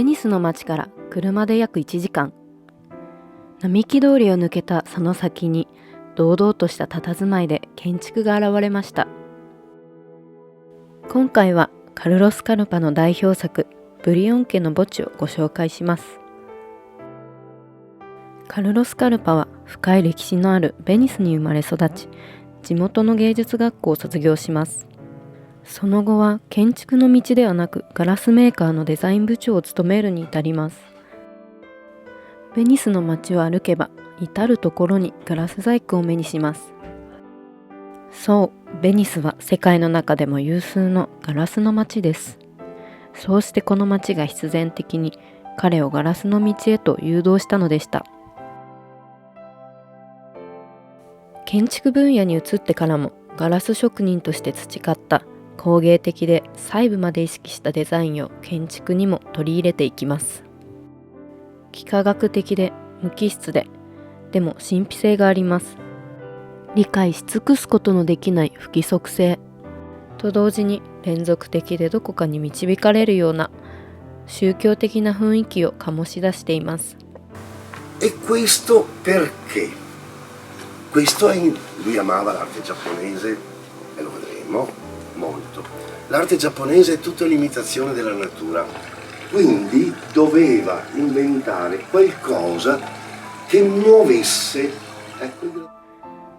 ベニスの町から車で約1時間。並木通りを抜けたその先に堂々とした佇まいで建築が現れました。今回はカルロス・カルパの代表作ブリオン家の墓地をご紹介します。カルロス・カルパは深い歴史のあるベニスに生まれ育ち、地元の芸術学校を卒業します。その後は建築の道ではなくガラスメーカーのデザイン部長を務めるに至ります。ベニスの街を歩けば至る所にガラス細工を目にします。そう、ベニスは世界の中でも有数のガラスの街です。そうしてこの街が必然的に彼をガラスの道へと誘導したのでした。建築分野に移ってからもガラス職人として培った工芸的で細部まで意識したデザインを建築にも取り入れていきます。幾何学的で無機質でも神秘性があります。理解し尽くすことのできない不規則性と同時に連続的でどこかに導かれるような宗教的な雰囲気を醸し出しています。E questo perché? Questo lui amava l'arte giapponese e lo vedremo molto. L'arte giapponese è tutta l'imitazione della natura, quindi doveva inventare qualcosa che muovesse.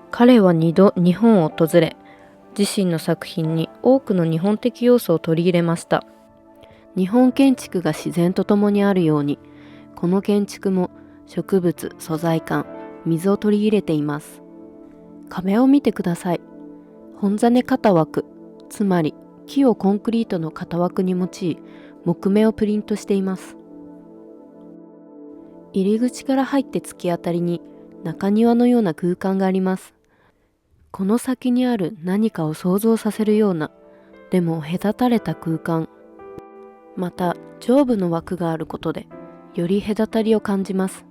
彼は2度日本を訪れ、自身の作品に多くの日本的要素を取り入れました。日本建築が自然とともにあるように、この建築も植物、素材感、水を取り入れています。壁を見てください。本実型枠、つまり木をコンクリートの型枠に用い、木目をプリントしています。入り口から入って突き当たりに中庭のような空間があります。この先にある何かを想像させるような、でも隔たれた空間。また上部の枠があることで、より隔たりを感じます。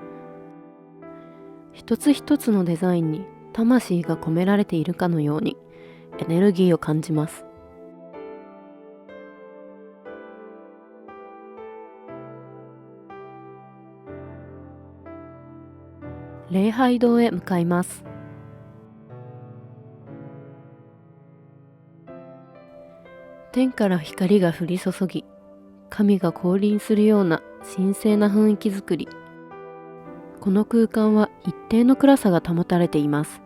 一つ一つのデザインに魂が込められているかのように、エネルギーを感じます。礼拝堂へ向かいます。天から光が降り注ぎ、神が降臨するような神聖な雰囲気づくり。この空間は一定の暗さが保たれています。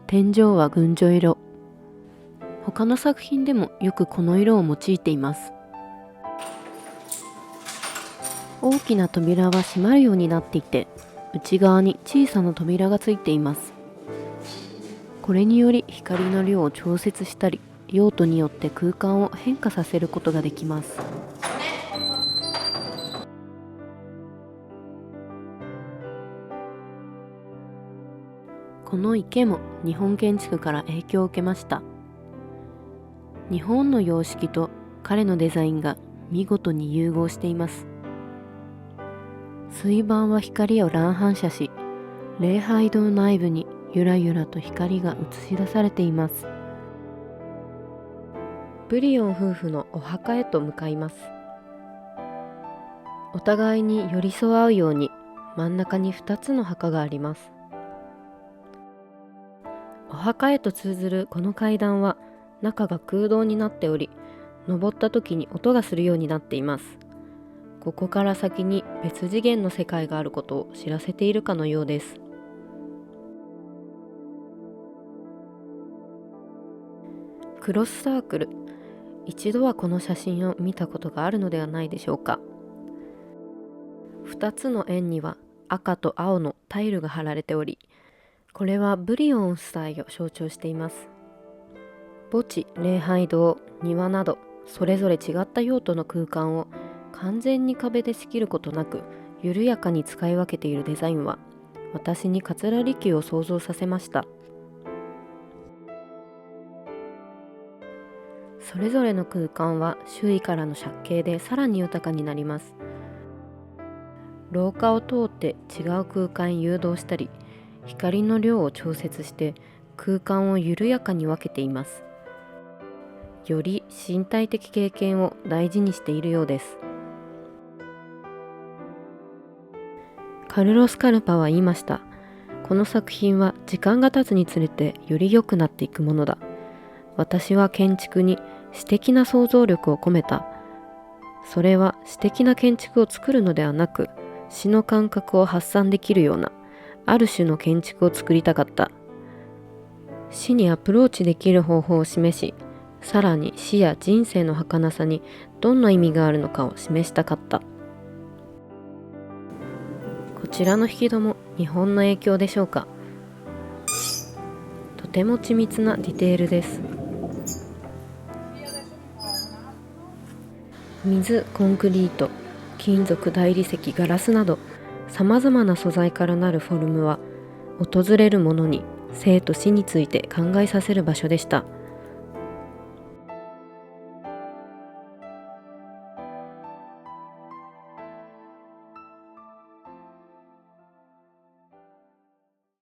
天井は群青色。他の作品でもよくこの色を用いています。大きな扉は閉まるようになっていて、内側に小さな扉がついています。これにより光の量を調節したり、用途によって空間を変化させることができます。この池も日本建築から影響を受けました。日本の様式と彼のデザインが見事に融合しています。水盤は光を乱反射し、礼拝堂内部にゆらゆらと光が映し出されています。ブリオン夫婦のお墓へと向かいます。お互いに寄り添うように真ん中に2つの墓があります。お墓へと通ずるこの階段は中が空洞になっており、登った時に音がするようになっています。ここから先に別次元の世界があることを知らせているかのようです。クロスサークル。一度はこの写真を見たことがあるのではないでしょうか。2つの円には赤と青のタイルが貼られており、これはブリオン夫妻を象徴しています。墓地、礼拝堂、庭などそれぞれ違った用途の空間を完全に壁で仕切ることなく緩やかに使い分けているデザインは、私に桂離宮を想像させました。それぞれの空間は周囲からの借景でさらに豊かになります。廊下を通って違う空間へ誘導したり、光の量を調節して空間を緩やかに分けています。より身体的経験を大事にしているようです。カルロス・カルパは言いました。この作品は時間が経つにつれてより良くなっていくものだ。私は建築に詩的な想像力を込めた。それは詩的な建築を作るのではなく、詩の感覚を発散できるような、ある種の建築を作りたかった。詩にアプローチできる方法を示し、さらに死や人生の儚さにどんな意味があるのかを示したかった。こちらの引き戸も日本の影響でしょうか。とても緻密なディテールです。水、コンクリート、金属、大理石、ガラスなどさまざまな素材からなるフォルムは、訪れる者に生と死について考えさせる場所でした。